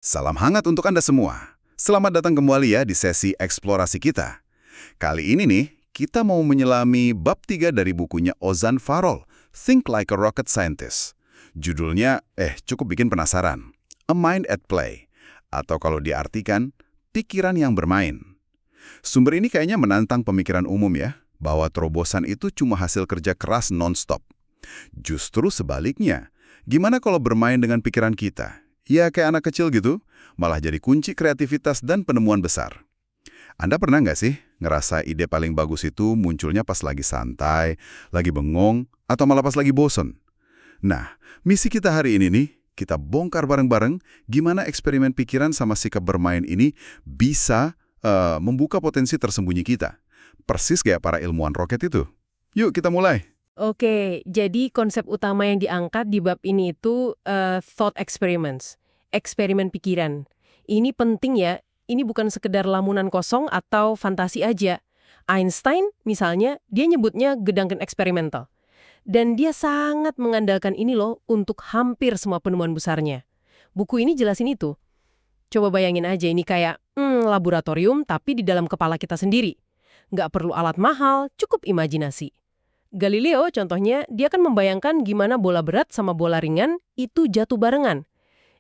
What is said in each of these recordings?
Salam hangat untuk Anda semua. Selamat datang kembali ya di sesi eksplorasi kita. Kali ini nih, kita mau menyelami bab 3 dari bukunya Ozan Farol, Think Like a Rocket Scientist. Judulnya, cukup bikin penasaran. A Mind at Play. Atau kalau diartikan, pikiran yang bermain. Sumber ini kayaknya menantang pemikiran umum ya, bahwa terobosan itu cuma hasil kerja keras non-stop. Justru sebaliknya, gimana kalau bermain dengan pikiran kita? Ya kayak anak kecil gitu, malah jadi kunci kreativitas dan penemuan besar. Anda pernah nggak sih ngerasa ide paling bagus itu munculnya pas lagi santai, lagi bengong, atau malah pas lagi bosen? Nah, misi kita hari ini nih, kita bongkar bareng-bareng gimana eksperimen pikiran sama sikap bermain ini bisa membuka potensi tersembunyi kita. Persis kayak para ilmuwan roket itu. Yuk kita mulai. Oke, jadi konsep utama yang diangkat di bab ini itu thought experiments, eksperimen pikiran. Ini penting ya, ini bukan sekedar lamunan kosong atau fantasi aja. Einstein misalnya, dia nyebutnya gedangkan eksperimental. Dan dia sangat mengandalkan ini loh untuk hampir semua penemuan besarnya. Buku ini jelasin itu. Coba bayangin aja ini kayak laboratorium tapi di dalam kepala kita sendiri. Nggak perlu alat mahal, cukup imajinasi. Galileo contohnya, dia kan membayangkan gimana bola berat sama bola ringan itu jatuh barengan.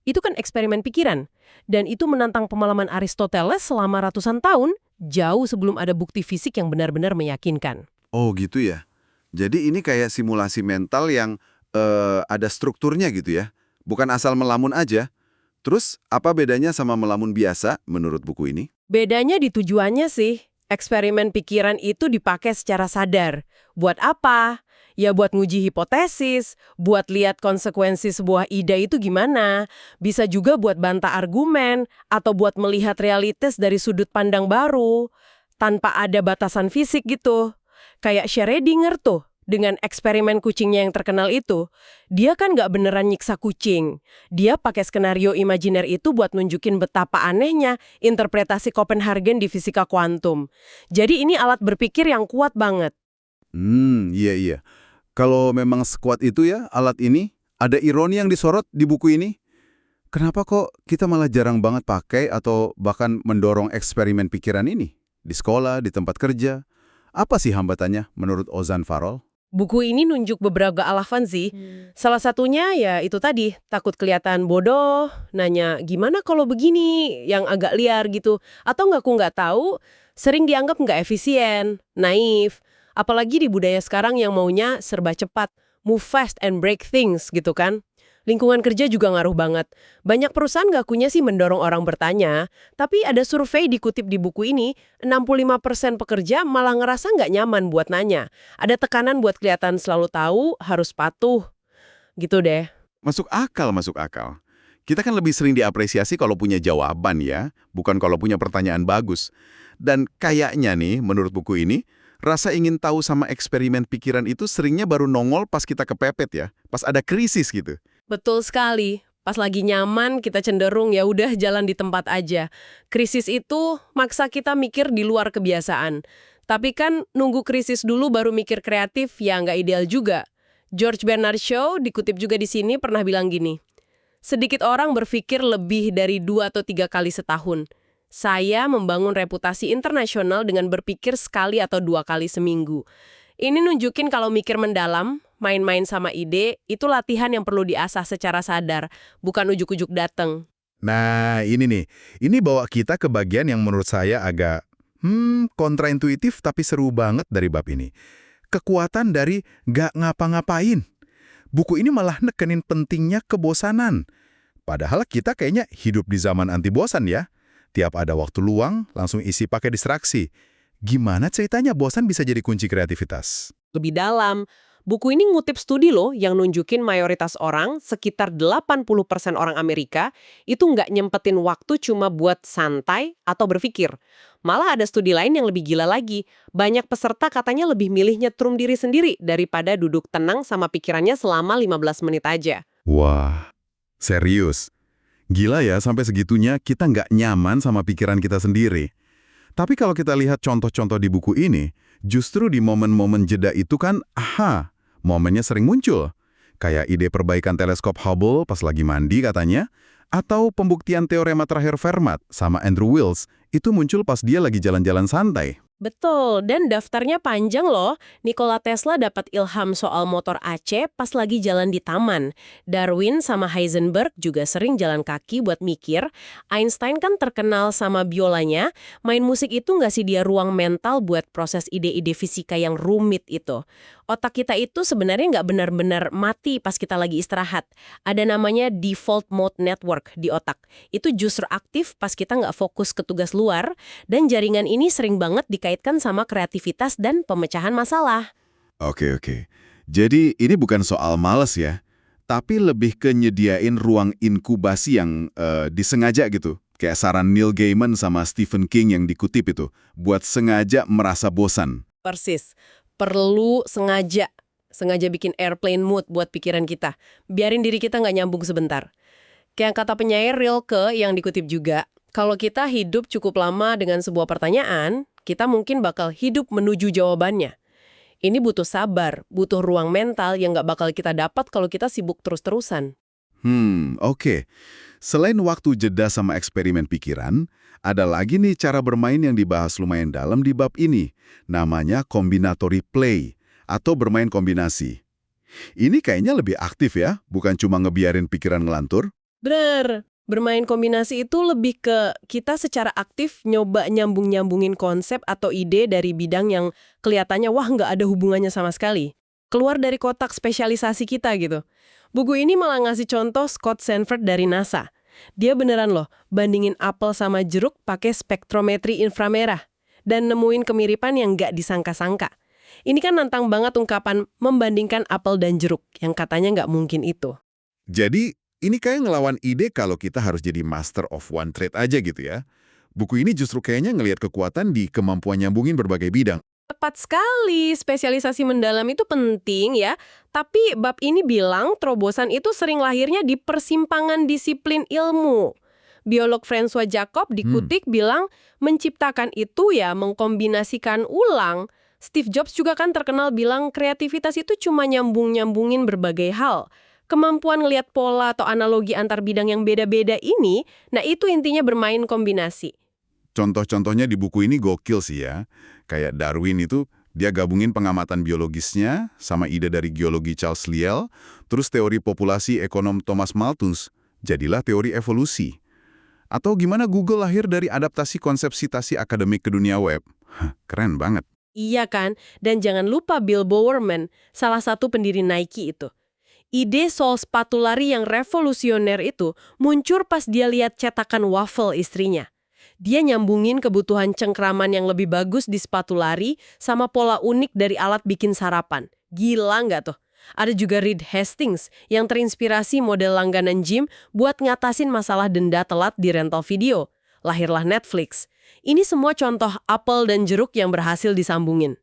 Itu kan eksperimen pikiran. Dan itu menantang pemahaman Aristoteles selama ratusan tahun, jauh sebelum ada bukti fisik yang benar-benar meyakinkan. Oh gitu ya. Jadi ini kayak simulasi mental yang ada strukturnya gitu ya. Bukan asal melamun aja. Terus apa bedanya sama melamun biasa menurut buku ini? Bedanya di tujuannya sih. Eksperimen pikiran itu dipakai secara sadar. Buat apa? Ya buat nguji hipotesis, buat lihat konsekuensi sebuah ide itu gimana. Bisa juga buat bantah argumen, atau buat melihat realitas dari sudut pandang baru, tanpa ada batasan fisik gitu. Kayak Schrödinger tuh, dengan eksperimen kucingnya yang terkenal itu, dia kan nggak beneran nyiksa kucing. Dia pakai skenario imajiner itu buat nunjukin betapa anehnya interpretasi Copenhagen di fisika kuantum. Jadi ini alat berpikir yang kuat banget. Iya. Kalau memang sekuat itu ya alat ini, ada ironi yang disorot di buku ini. Kenapa kok kita malah jarang banget pakai atau bahkan mendorong eksperimen pikiran ini? Di sekolah, di tempat kerja. Apa sih hambatannya menurut Ozan Farol? Buku ini nunjuk beberapa alasan sih. Salah satunya ya itu tadi, takut kelihatan bodoh, nanya gimana kalau begini, yang agak liar gitu. Atau nggak tahu, sering dianggap nggak efisien, naif. Apalagi di budaya sekarang yang maunya serba cepat, move fast and break things gitu kan. Lingkungan kerja juga ngaruh banget. Banyak perusahaan ngakunya sih mendorong orang bertanya, tapi ada survei dikutip di buku ini, 65% pekerja malah ngerasa nggak nyaman buat nanya. Ada tekanan buat kelihatan selalu tahu, harus patuh. Gitu deh. Masuk akal, masuk akal. Kita kan lebih sering diapresiasi kalau punya jawaban ya, bukan kalau punya pertanyaan bagus. Dan kayaknya nih, menurut buku ini, rasa ingin tahu sama eksperimen pikiran itu seringnya baru nongol pas kita kepepet ya, pas ada krisis gitu. Betul sekali. Pas lagi nyaman, kita cenderung ya udah jalan di tempat aja. Krisis itu maksa kita mikir di luar kebiasaan. Tapi kan nunggu krisis dulu baru mikir kreatif ya nggak ideal juga. George Bernard Shaw dikutip juga di sini pernah bilang gini, sedikit orang berpikir lebih dari 2 atau 3 kali setahun. Saya membangun reputasi internasional dengan berpikir sekali atau 2 kali seminggu. Ini nunjukin kalau mikir mendalam, main-main sama ide, itu latihan yang perlu diasah secara sadar, bukan ujuk-ujuk dateng. Nah, ini nih. Ini bawa kita ke bagian yang menurut saya agak kontraintuitif tapi seru banget dari bab ini. Kekuatan dari gak ngapa-ngapain. Buku ini malah nekenin pentingnya kebosanan. Padahal kita kayaknya hidup di zaman anti bosan ya. Tiap ada waktu luang, langsung isi pakai distraksi. Gimana ceritanya bosan bisa jadi kunci kreativitas? Lebih dalam, buku ini ngutip studi loh yang nunjukin mayoritas orang, sekitar 80% orang Amerika, itu nggak nyempetin waktu cuma buat santai atau berpikir. Malah ada studi lain yang lebih gila lagi. Banyak peserta katanya lebih milih nyetrum diri sendiri daripada duduk tenang sama pikirannya selama 15 menit aja. Wah, serius? Gila ya sampai segitunya kita nggak nyaman sama pikiran kita sendiri. Tapi kalau kita lihat contoh-contoh di buku ini, justru di momen-momen jeda itu kan, momennya sering muncul. Kayak ide perbaikan teleskop Hubble pas lagi mandi katanya, Atau pembuktian teorema terakhir Fermat sama Andrew Wiles itu muncul pas dia lagi jalan-jalan santai. Betul, dan daftarnya panjang loh. Nikola Tesla dapat ilham soal motor AC pas lagi jalan di taman. Darwin sama Heisenberg juga sering jalan kaki buat mikir. Einstein kan terkenal sama biolanya. Main musik itu nggak sih dia ruang mental buat proses ide-ide fisika yang rumit itu. Otak kita itu sebenarnya nggak benar-benar mati pas kita lagi istirahat. Ada namanya default mode network di otak. Itu justru aktif pas kita nggak fokus ke tugas luar, dan jaringan ini sering banget dikaitkan sama kreativitas dan pemecahan masalah. Oke. Jadi ini bukan soal males ya, tapi lebih ke nyediain ruang inkubasi yang disengaja gitu. Kayak saran Neil Gaiman sama Stephen King yang dikutip itu, buat sengaja merasa bosan. Persis. Perlu sengaja bikin airplane mood buat pikiran kita. Biarin diri kita nggak nyambung sebentar. Kayak kata penyair Rilke yang dikutip juga, kalau kita hidup cukup lama dengan sebuah pertanyaan, kita mungkin bakal hidup menuju jawabannya. Ini butuh sabar, butuh ruang mental yang nggak bakal kita dapat kalau kita sibuk terus-terusan. Oke. Selain waktu jeda sama eksperimen pikiran, ada lagi nih cara bermain yang dibahas lumayan dalam di bab ini. Namanya combinatory play, atau bermain kombinasi. Ini kayaknya lebih aktif ya, bukan cuma ngebiarin pikiran ngelantur. Bener, bermain kombinasi itu lebih ke kita secara aktif nyoba nyambung-nyambungin konsep atau ide dari bidang yang kelihatannya wah nggak ada hubungannya sama sekali. Keluar dari kotak spesialisasi kita gitu. Buku ini malah ngasih contoh Scott Sanford dari NASA. Dia beneran loh, bandingin apel sama jeruk pakai spektrometri inframerah. Dan nemuin kemiripan yang nggak disangka-sangka. Ini kan nantang banget ungkapan membandingkan apel dan jeruk, yang katanya nggak mungkin itu. Jadi, ini kayak ngelawan ide kalau kita harus jadi master of one trade aja gitu ya. Buku ini justru kayaknya ngelihat kekuatan di kemampuan nyambungin berbagai bidang. Tepat sekali, spesialisasi mendalam itu penting ya. Tapi bab ini bilang terobosan itu sering lahirnya di persimpangan disiplin ilmu. Biolog François Jacob dikutip bilang menciptakan itu ya mengkombinasikan ulang. Steve Jobs juga kan terkenal bilang kreativitas itu cuma nyambung-nyambungin berbagai hal. Kemampuan ngelihat pola atau analogi antar bidang yang beda-beda ini, nah itu intinya bermain kombinasi. Contoh-contohnya di buku ini gokil sih ya. Kayak Darwin itu, dia gabungin pengamatan biologisnya sama ide dari geologi Charles Lyell, terus teori populasi ekonom Thomas Malthus, jadilah teori evolusi. Atau gimana Google lahir dari adaptasi konsep citasi akademik ke dunia web. Keren banget. Iya kan? Dan jangan lupa Bill Bowerman, salah satu pendiri Nike itu. Ide soal sepatu lari yang revolusioner itu muncul pas dia lihat cetakan waffle istrinya. Dia nyambungin kebutuhan cengkraman yang lebih bagus di sepatu lari sama pola unik dari alat bikin sarapan. Gila nggak tuh? Ada juga Reed Hastings yang terinspirasi model langganan gym buat ngatasin masalah denda telat di rental video. Lahirlah Netflix. Ini semua contoh apel dan jeruk yang berhasil disambungin.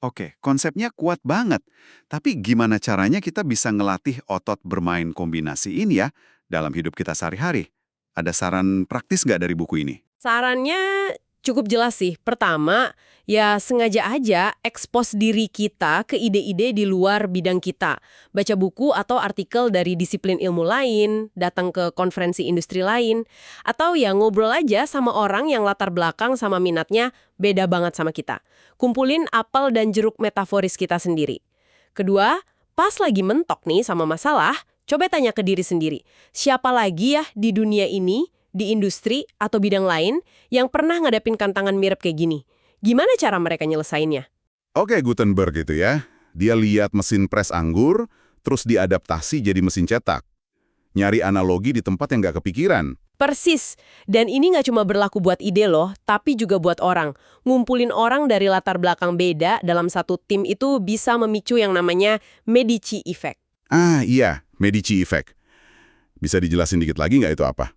Oke, konsepnya kuat banget. Tapi gimana caranya kita bisa ngelatih otot bermain kombinasi ini ya dalam hidup kita sehari-hari? Ada saran praktis nggak dari buku ini? Sarannya cukup jelas sih. Pertama, ya sengaja aja ekspos diri kita ke ide-ide di luar bidang kita. Baca buku atau artikel dari disiplin ilmu lain, datang ke konferensi industri lain, atau ya ngobrol aja sama orang yang latar belakang sama minatnya beda banget sama kita. Kumpulin apel dan jeruk metaforis kita sendiri. Kedua, pas lagi mentok nih sama masalah, coba tanya ke diri sendiri. Siapa lagi ya di dunia ini, di industri atau bidang lain yang pernah ngadepin tantangan mirip kayak gini? Gimana cara mereka nyelesainnya? Oke, Gutenberg gitu ya. Dia lihat mesin pres anggur, terus diadaptasi jadi mesin cetak. Nyari analogi di tempat yang nggak kepikiran. Persis. Dan ini nggak cuma berlaku buat ide loh, tapi juga buat orang. Ngumpulin orang dari latar belakang beda dalam satu tim itu bisa memicu yang namanya Medici Effect. Ah iya, Medici Effect. Bisa dijelasin dikit lagi nggak itu apa?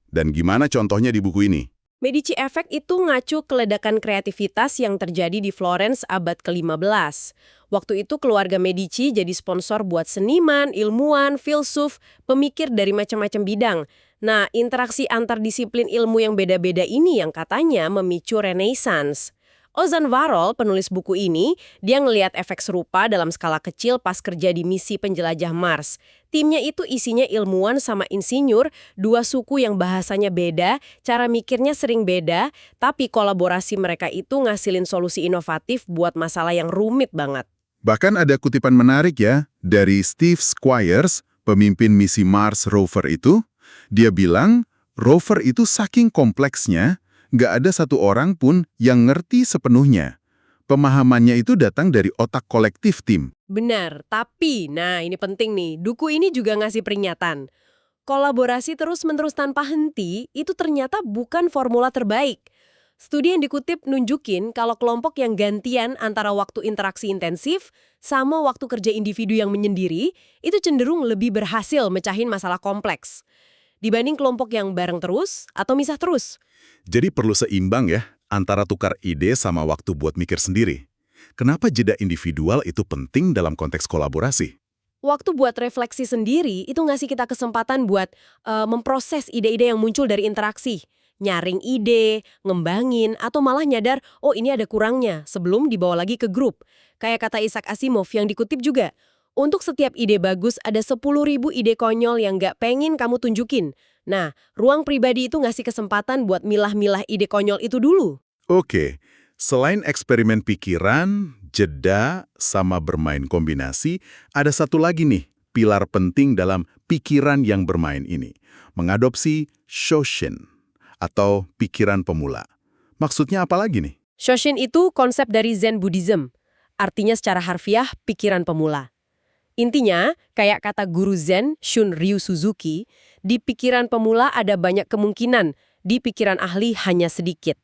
Dan gimana contohnya di buku ini? Medici Effect itu ngacu ke ledakan kreativitas yang terjadi di Florence abad ke-15. Waktu itu keluarga Medici jadi sponsor buat seniman, ilmuwan, filsuf, pemikir dari macam-macam bidang. Nah, interaksi antar disiplin ilmu yang beda-beda ini yang katanya memicu Renaissance. Ozan Varol, penulis buku ini, dia ngelihat efek serupa dalam skala kecil pas kerja di misi penjelajah Mars. Timnya itu isinya ilmuwan sama insinyur, dua suku yang bahasanya beda, cara mikirnya sering beda, tapi kolaborasi mereka itu ngasilin solusi inovatif buat masalah yang rumit banget. Bahkan ada kutipan menarik ya, dari Steve Squyres, pemimpin misi Mars rover itu. Dia bilang, rover itu saking kompleksnya, nggak ada satu orang pun yang ngerti sepenuhnya. Pemahamannya itu datang dari otak kolektif tim. Benar, tapi, nah ini penting nih, buku ini juga ngasih peringatan. Kolaborasi terus-menerus tanpa henti itu ternyata bukan formula terbaik. Studi yang dikutip nunjukin kalau kelompok yang gantian antara waktu interaksi intensif sama waktu kerja individu yang menyendiri itu cenderung lebih berhasil mecahin masalah kompleks dibanding kelompok yang bareng terus atau misah terus. Jadi perlu seimbang ya, antara tukar ide sama waktu buat mikir sendiri. Kenapa jeda individual itu penting dalam konteks kolaborasi? Waktu buat refleksi sendiri itu ngasih kita kesempatan buat memproses ide-ide yang muncul dari interaksi. Nyaring ide, ngembangin, atau malah nyadar, oh ini ada kurangnya, sebelum dibawa lagi ke grup. Kayak kata Isaac Asimov yang dikutip juga, untuk setiap ide bagus ada 10.000 ide konyol yang nggak pengen kamu tunjukin. Nah, ruang pribadi itu ngasih kesempatan buat milah-milah ide konyol itu dulu. Oke, selain eksperimen pikiran, jeda, sama bermain kombinasi, ada satu lagi nih, pilar penting dalam pikiran yang bermain ini. Mengadopsi Shoshin, atau pikiran pemula. Maksudnya apa lagi nih? Shoshin itu konsep dari Zen Buddhism. Artinya secara harfiah, pikiran pemula. Intinya, kayak kata guru Zen, Shunryu Suzuki, di pikiran pemula ada banyak kemungkinan, di pikiran ahli hanya sedikit.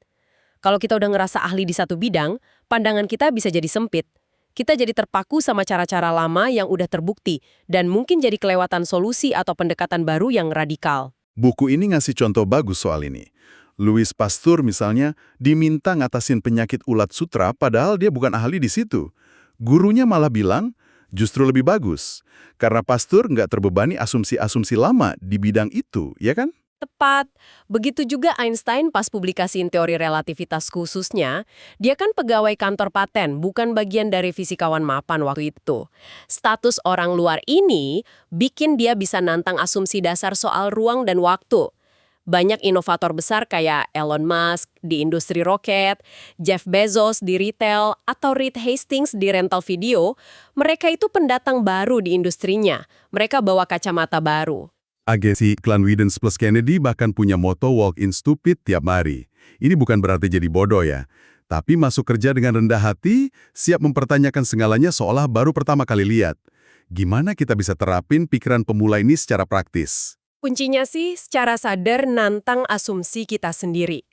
Kalau kita udah ngerasa ahli di satu bidang, pandangan kita bisa jadi sempit. Kita jadi terpaku sama cara-cara lama yang udah terbukti, dan mungkin jadi kelewatan solusi atau pendekatan baru yang radikal. Buku ini ngasih contoh bagus soal ini. Louis Pasteur misalnya diminta ngatasin penyakit ulat sutra padahal dia bukan ahli di situ. Gurunya malah bilang justru lebih bagus, karena Pasteur nggak terbebani asumsi-asumsi lama di bidang itu, ya kan? Tepat. Begitu juga Einstein pas publikasiin teori relativitas khususnya, dia kan pegawai kantor paten, bukan bagian dari fisikawan mapan waktu itu. Status orang luar ini bikin dia bisa nantang asumsi dasar soal ruang dan waktu. Banyak inovator besar kayak Elon Musk di industri roket, Jeff Bezos di retail, atau Reed Hastings di rental video, mereka itu pendatang baru di industrinya. Mereka bawa kacamata baru. Agensi iklan Widens plus Kennedy bahkan punya moto walk in stupid tiap hari. Ini bukan berarti jadi bodoh ya, tapi masuk kerja dengan rendah hati, siap mempertanyakan segalanya seolah baru pertama kali lihat. Gimana kita bisa terapin pikiran pemula ini secara praktis? Kuncinya sih secara sadar nantang asumsi kita sendiri.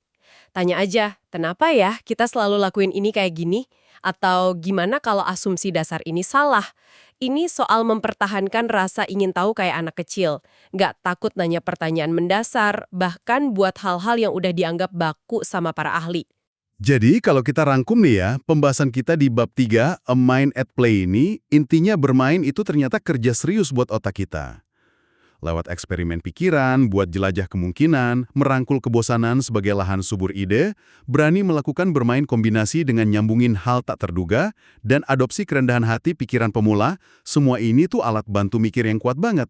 Tanya aja, kenapa ya kita selalu lakuin ini kayak gini? Atau gimana kalau asumsi dasar ini salah? Ini soal mempertahankan rasa ingin tahu kayak anak kecil. Nggak takut nanya pertanyaan mendasar, bahkan buat hal-hal yang udah dianggap baku sama para ahli. Jadi kalau kita rangkum nih ya, pembahasan kita di bab 3, A Mind at Play ini, intinya bermain itu ternyata kerja serius buat otak kita. Lewat eksperimen pikiran, buat jelajah kemungkinan, merangkul kebosanan sebagai lahan subur ide, berani melakukan bermain kombinasi dengan nyambungin hal tak terduga, dan adopsi kerendahan hati pikiran pemula, semua ini tuh alat bantu mikir yang kuat banget,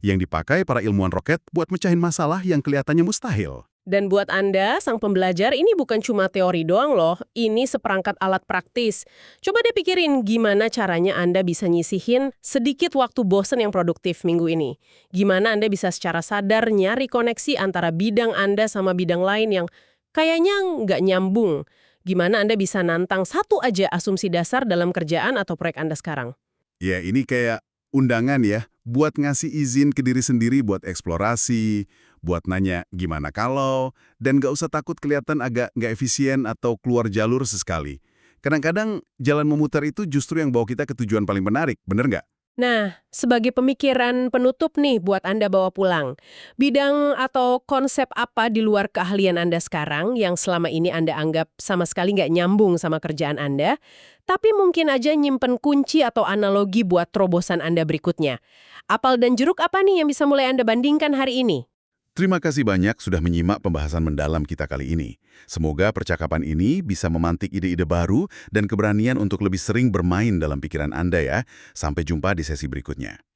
yang dipakai para ilmuwan roket buat mecahin masalah yang kelihatannya mustahil. Dan buat Anda, sang pembelajar, ini bukan cuma teori doang loh. Ini seperangkat alat praktis. Coba deh pikirin gimana caranya Anda bisa nyisihin sedikit waktu bosen yang produktif minggu ini. Gimana Anda bisa secara sadar nyari koneksi antara bidang Anda sama bidang lain yang kayaknya nggak nyambung. Gimana Anda bisa nantang satu aja asumsi dasar dalam kerjaan atau proyek Anda sekarang. Ya, ini kayak undangan ya, buat ngasih izin ke diri sendiri buat eksplorasi, buat nanya gimana kalau, dan gak usah takut kelihatan agak nggak efisien atau keluar jalur sesekali. Kadang-kadang jalan memutar itu justru yang bawa kita ke tujuan paling menarik, bener nggak? Nah, sebagai pemikiran penutup nih buat Anda bawa pulang, bidang atau konsep apa di luar keahlian Anda sekarang yang selama ini Anda anggap sama sekali nggak nyambung sama kerjaan Anda, tapi mungkin aja nyimpen kunci atau analogi buat terobosan Anda berikutnya. Apel dan jeruk apa nih yang bisa mulai Anda bandingkan hari ini? Terima kasih banyak sudah menyimak pembahasan mendalam kita kali ini. Semoga percakapan ini bisa memantik ide-ide baru dan keberanian untuk lebih sering bermain dalam pikiran Anda ya. Sampai jumpa di sesi berikutnya.